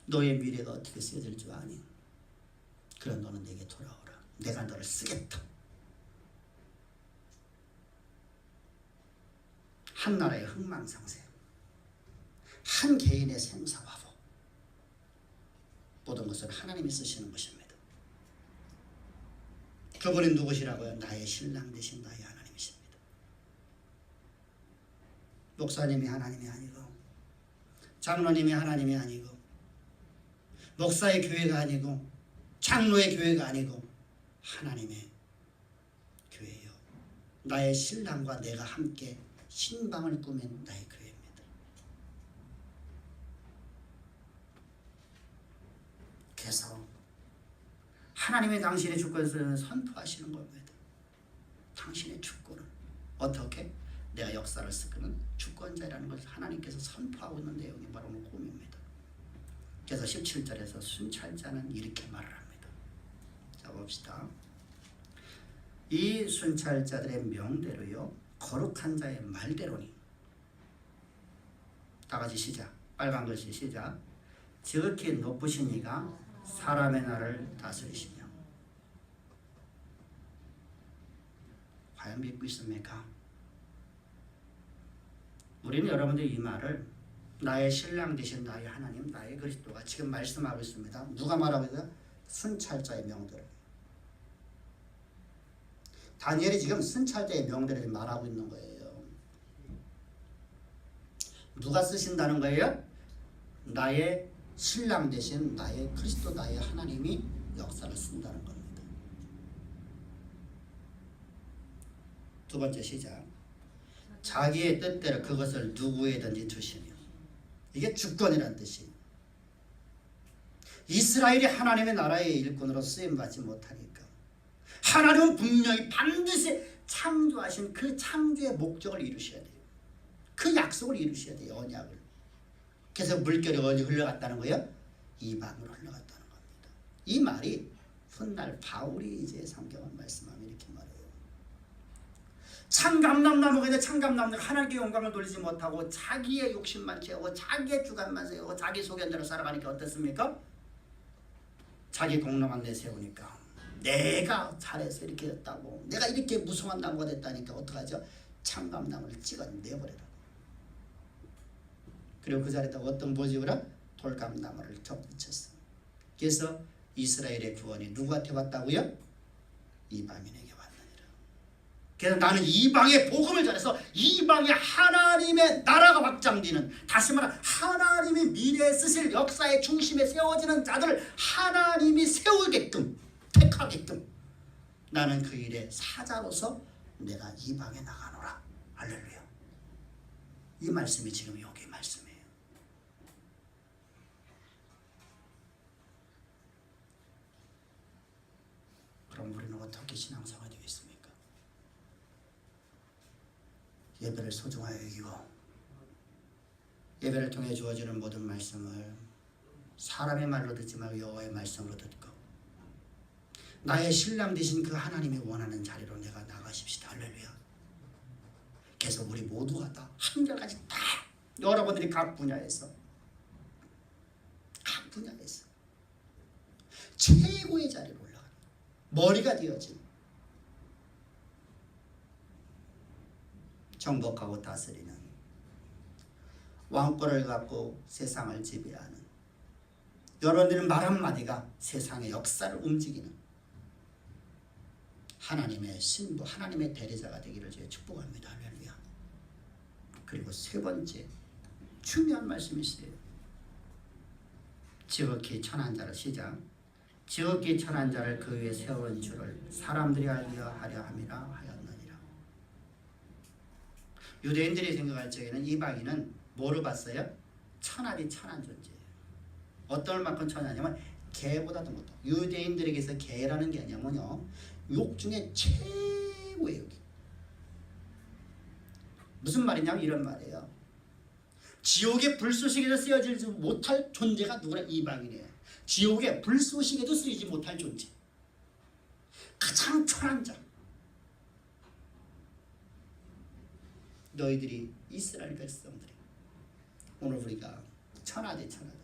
너의 미래가 어떻게 쓰여질 줄 아니? 그럼 너는 내게 돌아오라. 내가 너를 쓰겠다. 한 나라의 흥망성쇠, 한 개인의 생사화복, 모든 것은 하나님이 쓰시는 것입니다. 그분이 누구시라고요? 나의 신랑 되신 나의 하나님이십니다. 목사님이 하나님이 아니고, 장로님이 하나님이 아니고, 목사의 교회가 아니고, 장로의 교회가 아니고, 하나님의 교회요. 나의 신랑과 내가 함께 신방을 꾸민 나의 교회입니다. 그래서 하나님의 당신의 주권을 선포하시는 겁니다. 당신의 주권을 어떻게? 내가 역사를 쓰는 주권자라는 것을 하나님께서 선포하고 있는 내용이 바로 꿈입니다. 그래서 17절에서 순찰자는 이렇게 말을 합니다. 자 봅시다. 이 순찰자들의 명대로요 거룩한 자의 말대로니. 다같이 시작. 빨간 글씨 시작. 지극히 높으신 이가 사람의 나를 다스리시며. 과연 믿고 있습니까? 우리는 여러분들 이 말을 나의 신랑 되신 나의 하나님 나의 그리스도가 지금 말씀하고 있습니다. 누가 말하고 있어요? 순찰자의 명대로. 다니엘이 지금 순찰자의 명대로 말하고 있는 거예요. 누가 쓰신다는 거예요? 나의 신랑 되신 나의 그리스도 나의 하나님이 역사를 쓴다는 겁니다. 두 번째 시작. 자기의 뜻대로 그것을 누구에든지 주시며. 이게 주권이란 뜻이에요. 이스라엘이 하나님의 나라의 일꾼으로 쓰임받지 못하니까 하나님은 분명히 반드시 창조하신 그 창조의 목적을 이루셔야 돼요. 그 약속을 이루셔야 돼요. 언약을. 그래서 물결이 어디 흘러갔다는 거예요? 이방으로 흘러갔다는 겁니다. 이 말이 훗날 바울이 이제 성경을 말씀하면 이렇게 말해요. 창감나무가 이제 창감나무가 하나님께 영광을 돌리지 못하고 자기의 욕심만 채우고 자기의 주관만 세우고 자기 소견대로 살아가니까 어떻습니까? 자기 공로만 내세우니까 내가 잘해서 이렇게 됐다고 내가 이렇게 무성한 나무가 됐다니까 어떡하죠? 창감나무를 찍어내버려라. 그리고 그 자리에다 어떤 모집으로 돌감나무를 덧붙였어. 그래서 이스라엘의 구원이 누구한테 왔다고요? 이방인에게 왔느니라. 그래서 나는 이방의 복음을 전해서 이방의 하나님의 나라가 확장되는, 다시 말하면 하나님이 미래에 쓰실 역사의 중심에 세워지는 자들을 하나님이 세우게끔 택하게끔 나는 그 일의 사자로서 내가 이방에 나가노라. 할렐루야. 이 말씀이 지금 여기 말씀이에요. 그럼 우리는 어떻게 신앙생활이 되겠습니까? 예배를 소중하게 여기고 예배를 통해 주어지는 모든 말씀을 사람의 말로 듣지 말고 여호와의 말씀으로 듣고 나의 신랑 되신 그 하나님이 원하는 자리로 내가 나가십시다. 할렐루야. 그래서 우리 모두가 다 한결같이 다 여러분들이 각 분야에서 최고의 자리로 올라가는 머리가 되어진 정복하고 다스리는 왕권을 갖고 세상을 지배하는 여러분들의 말 한마디가 세상의 역사를 움직이는 하나님의 신부, 하나님의 대리자가 되기를 제가 축복합니다. 할렐루야. 그리고 세 번째 중요한 말씀이 있어요. 지극히 천한 자를 시작. 지극히 천한 자를 그 위에 세운 줄을 사람들이 알려 하려 함이라 하였느니라. 유대인들이 생각할 적에는 이방인은 뭐로 봤어요? 천하디 천한 존재예요. 어떨 만큼 천하냐면 개보다도 못하고, 유대인들에게서 개라는 게 아니냐면요, 욕 중에 최고의 욕이. 무슨 말이냐면 이런 말이에요. 지옥의 불쏘시개도 쓰여지지 못할 존재가 누구나? 이방인이에요. 지옥의 불쏘시개도 쓰이지 못할 존재, 가장 천한 자. 너희들이 이스라엘 백성들이, 오늘 우리가 천하대 천하대.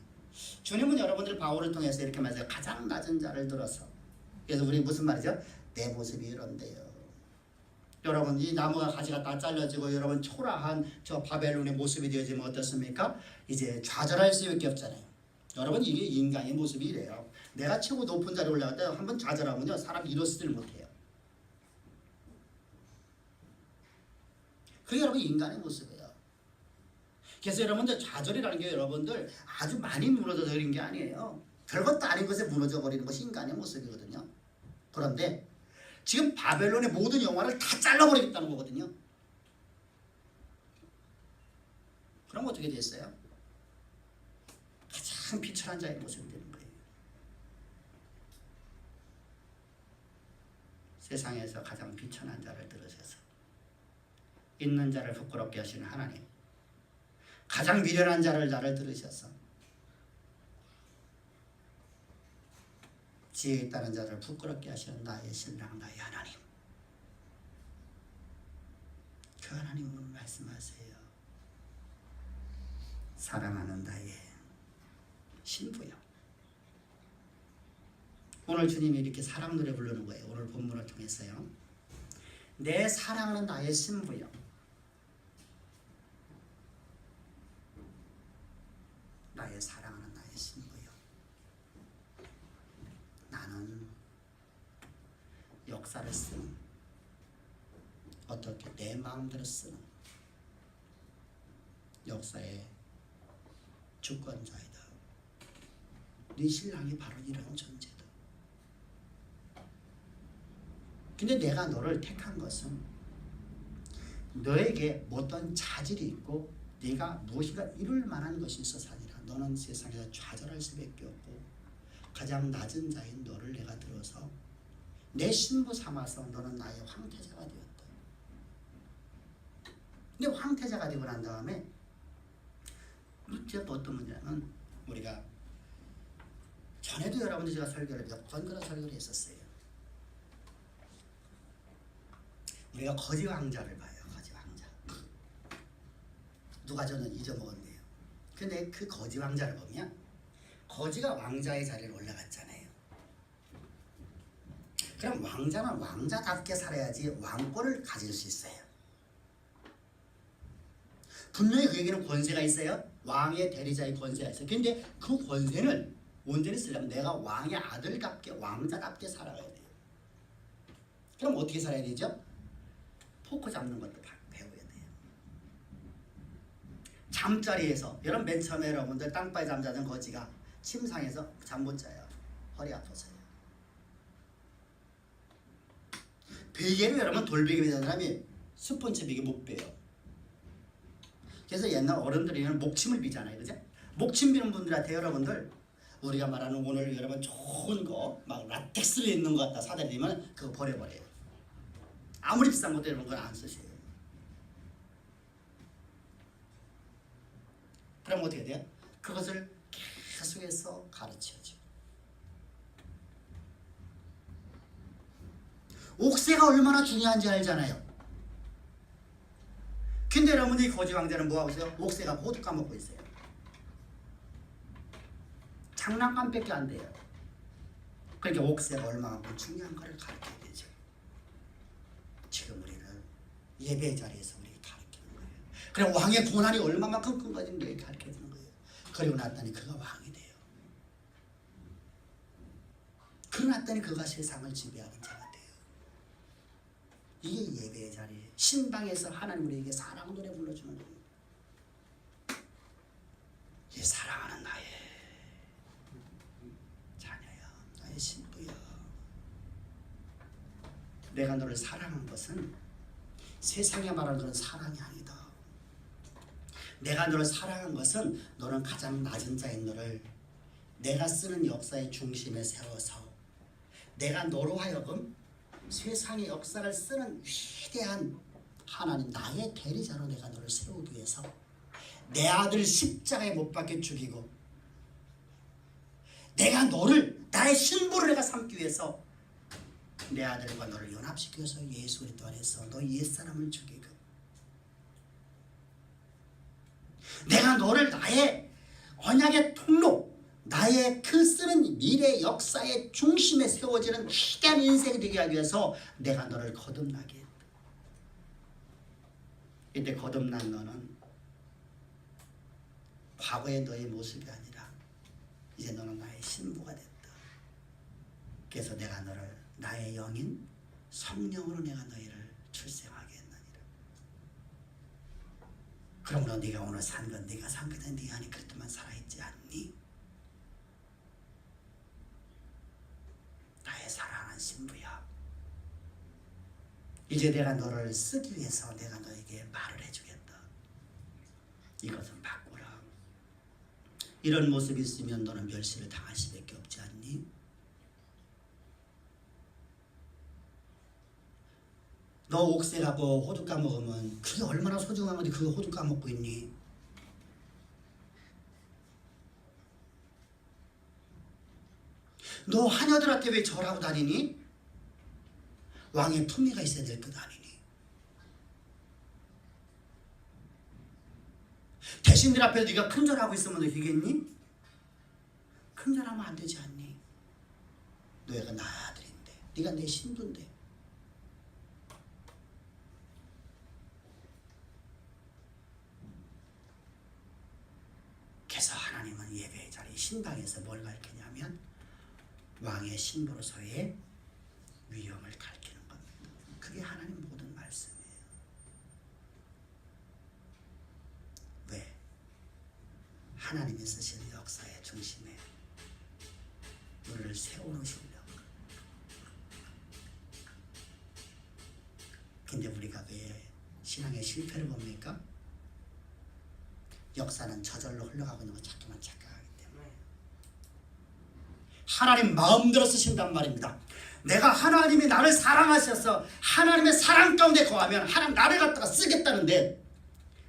주님은 여러분들 바울을 통해서 이렇게 말해요. 가장 낮은 자를 들어서. 그래서 우리 무슨 말이죠? 내 모습이 이런데요. 여러분, 이 나무가 가지가 다 잘라지고 여러분 초라한 저 바벨론의 모습이 되어지면 어떻습니까? 이제 좌절할 수밖에 없잖아요. 여러분, 이게 인간의 모습이 이래요. 내가 최고 높은 자리에 올라갈 때 한번 좌절하면요, 사람이 일어서지를 못해요. 그게 여러분 인간의 모습이에요. 그래서 여러분들 좌절이라는 게 여러분들 아주 많이 무너져 버리는 게 아니에요. 별것도 아닌 것에 무너져 버리는 것이 인간의 모습이거든요. 그런데 지금 바벨론의 모든 영화를 다 잘라버리겠다는 거거든요. 그럼 어떻게 됐어요? 가장 비천한 자의 모습이 되는 거예요. 세상에서 가장 비천한 자를 들으셔서 있는 자를 부끄럽게 하시는 하나님, 가장 미련한 자를 나를 들으셔서 지혜 있다는 자를 부끄럽게 하시는 나의 신랑 나의 하나님, 그 하나님은 말씀하세요. 사랑하는 나의 신부요. 오늘 주님이 이렇게 사랑 노래 부르는 거예요. 오늘 본문을 통해서요. 내 사랑하는 나의 신부요. 나의 사랑하는 나의 신부요. 나는 역사를 쓰는, 어떻게 내 마음대로 쓰는 역사의 주권자이다. 네 신랑이 바로 이런 존재다. 근데 내가 너를 택한 것은 너에게 어떤 자질이 있고 네가 무엇인가 이룰 만한 것이 있어서 아니라, 너는 세상에서 좌절할 수밖에 없고 가장 낮은 자인 너를 내가 들어서 내 신부 삼아서 너는 나의 황태자가 되었다. 근데 황태자가 되고 난 다음에 문제가 어떤 문제냐면, 우리가 전에도 여러분들 제가 설교를 몇 번 그런 설교를 했었어요. 우리가 거지 왕자를 봐요. 거지 왕자. 누가 저는 잊어먹었네요. 근데 그 거지 왕자를 보면 거지가 왕자의 자리에 올라갔잖아요. 그럼 왕자는 왕자답게 살아야지 왕권을 가질 수 있어요. 분명히 그에게는 권세가 있어요. 왕의 대리자의 권세가 있어요. 근데 그 권세는 온전히 쓰려면 내가 왕의 아들답게 왕자답게 살아가야 돼요. 그럼 어떻게 살아야 되죠? 포크 잡는 것도 배워야 돼요. 잠자리에서, 여러분 맨 처음에 여러분들 땅바에 잠자던 거지가 침상에서 잠 못 자요. 허리 아파서요. 베개를 여러분 돌베개 베는 사람이 스폰지 베개 못 베요. 그래서 옛날 어른들이 목침을 비잖아요. 그죠? 목침 비는 분들한테 여러분들, 우리가 말하는 오늘 여러분 좋은 거 막 라텍스로 있는 거 갖다 사다 드리면 그거 버려버려요. 아무리 비싼 것도 여러분 그건 안 쓰세요. 그럼 어떻게 돼요? 그것을 계속해서 가르쳐줘. 옥새가 얼마나 중요한지 알잖아요. 근데 여러분들이 거지 왕자는 뭐하고 있어요? 옥새가 모두 까먹고 있어요. 장난감밖에 안 돼요. 그러니까 옥새가 얼마나 중요한 걸 가르쳐야 되죠. 지금 우리는 예배 자리에서 우리에게 가르치는 거예요. 그럼 왕의 고난이 얼마만큼 큰 건지 우리에게 가르쳐주는 거예요. 그리고 났더니 그가 왕이 돼요. 그러고 났더니 그가 세상을 지배하는 자가 돼요. 이게 예배의 자리에, 신방에서 하나님 우리에게 사랑 노래 불러주는 거예요. 이 사랑하는 나의 자녀야, 나의 신. 내가 너를 사랑한 것은 세상에 말하는 그런 사랑이 아니다. 내가 너를 사랑한 것은 너는 가장 낮은 자인 너를 내가 쓰는 역사의 중심에 세워서 내가 너로 하여금 세상의 역사를 쓰는 위대한 하나님 나의 대리자로 내가 너를 세우기 위해서 내 아들 십자가에 못 박혀 죽이고 내가 너를 나의 신부를 내가 삼기 위해서 내 아들과 너를 연합시키기 위해서 예수 그리스도 안에서 너 옛사람을 죽이고 내가 너를 나의 언약의 통로 나의 그 쓰는 미래 역사의 중심에 세워지는 위대한 인생이 되게 하기 위해서 내가 너를 거듭나게 했다. 이때 거듭난 너는 과거의 너의 모습이 아니라 이제 너는 나의 신부가 됐다. 그래서 내가 너를 나의 영인 성령으로 내가 너희를 출생하게 했느니라. 그러므로 네가 오늘 산 건 네가 산 거다. 네 안에 그리스도만 살아있지 않니? 나의 사랑하는 신부야. 이제 내가 너를 쓰기 위해서 내가 너에게 말을 해주겠다. 이것은 바꾸라. 이런 모습이 있으면 너는 멸시를 당할 수밖에 없지 않니? 너 옥새하고 호두 까먹으면 그게 얼마나 소중한 건데 그거 호두 까먹고 있니? 너 하녀들한테 왜 절하고 다니니? 왕의 품위가 있어야 될 것 아니니? 대신들 앞에서 네가 큰절하고 있으면 너 되겠니? 큰절하면 안 되지 않니? 너희가 나의 아들인데 네가 내 신부인데 그래서 하나님은 예배의 자리 신방에서 뭘 가르치냐면 왕의 신부로서의 위엄을 가르치는 겁니다. 그게 하나님 모든 말씀이에요. 왜? 하나님이 쓰시는 역사의 중심에 우리를 세워놓으시려고. 근데 우리가 왜 신앙의 실패를 봅니까? 역사는 저절로 흘러가고 있는 거 자꾸만 착각하기 때문에 하나님 마음대로 쓰신단 말입니다. 내가 하나님이 나를 사랑하셔서 하나님의 사랑 가운데 거하면 하나님 나를 갖다가 쓰겠다는데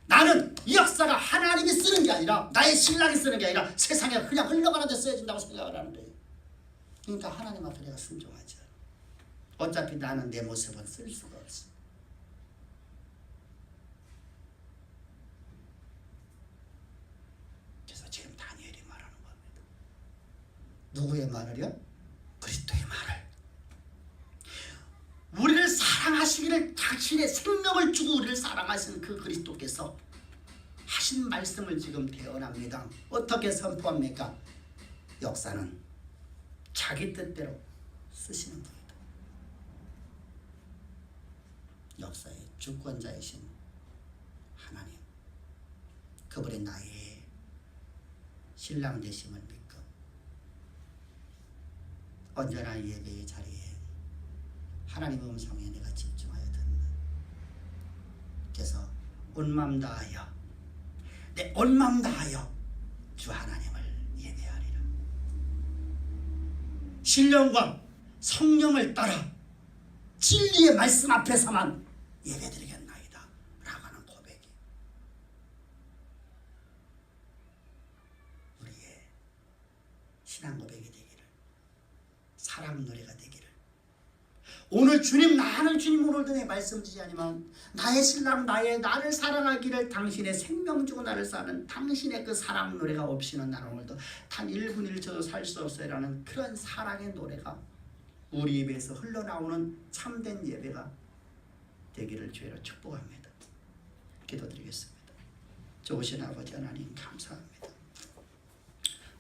나는 이 역사가 하나님이 쓰는 게 아니라 나의 신랑이 쓰는 게 아니라 세상에 그냥 흘러가는 데 쓰여진다고 생각을 하는데 그러니까 하나님 앞에 내가 순종하죠. 어차피 나는 내 모습은 쓸 수가 없어. 지금 다니엘이 말하는 겁니다. 누구의 말을요? 그리스도의 말을. 우리를 사랑하시기를 당신의 생명을 주고 우리를 사랑하시는 그 그리스도께서 하신 말씀을 지금 대언합니다. 어떻게 선포합니까? 역사는 자기 뜻대로 쓰시는 분이다. 역사의 주권자이신 하나님, 그분이 나의 신랑 되심을 믿고 언제나 예배의 자리에 하나님의 음성에 내가 집중하여 듣는, 그래서 온 마음 다하여 내 온 마음 다하여 주 하나님을 예배하리라. 신령과 성령을 따라 진리의 말씀 앞에서만 예배드리겠나이다 라고 하는 고백이 우리의 신앙 고백이 되기를, 사랑 노래가 되기를. 오늘 주님, 나는 주님 오늘도 내 말씀 주지 아니면 나의 신랑 나를 사랑하기를 당신의 생명 주고 나를 사는 당신의 그 사랑 노래가 없이는 나는 오늘도 단 1분 1초도 살 수 없어요라는 그런 사랑의 노래가 우리 입에서 흘러나오는 참된 예배가 되기를 주의로 축복합니다. 기도드리겠습니다. 좋으신 아버지 하나님 감사합니다.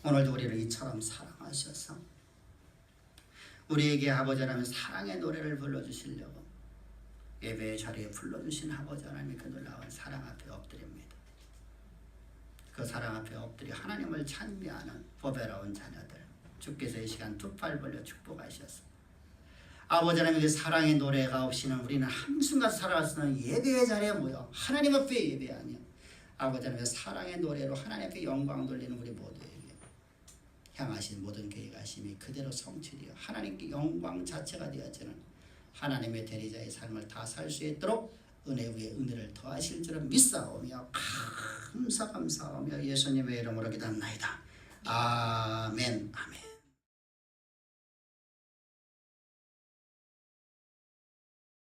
오늘도 우리를 이처럼 사랑하셔서 우리에게 아버지 하나님 사랑의 노래를 불러주시려고 예배의 자리에 불러주신 아버지 하나님의 그 놀라운 사랑 앞에 엎드립니다. 그 사랑 앞에 엎드려 하나님을 찬미하는 보배로운 자녀들, 주께서 이 시간 두 팔 벌려 축복하셔서 아버지 하나님의 사랑의 노래가 없이는 우리는 한순간 살아갈 수는 예배의 자리에 모여 하나님 앞에 예배하며 아버지 하나님의 사랑의 노래로 하나님 앞에 영광 돌리는 우리 모두에게 향하신 모든 계획하심이 그대로 성취되어 하나님께 영광 자체가 되어지는 하나님의 대리자의 삶을 다 살 수 있도록 은혜 위에 은혜를 더하실 줄을 믿사오며 감사하며 예수님의 이름으로 기도합나이다. 아멘. 아멘.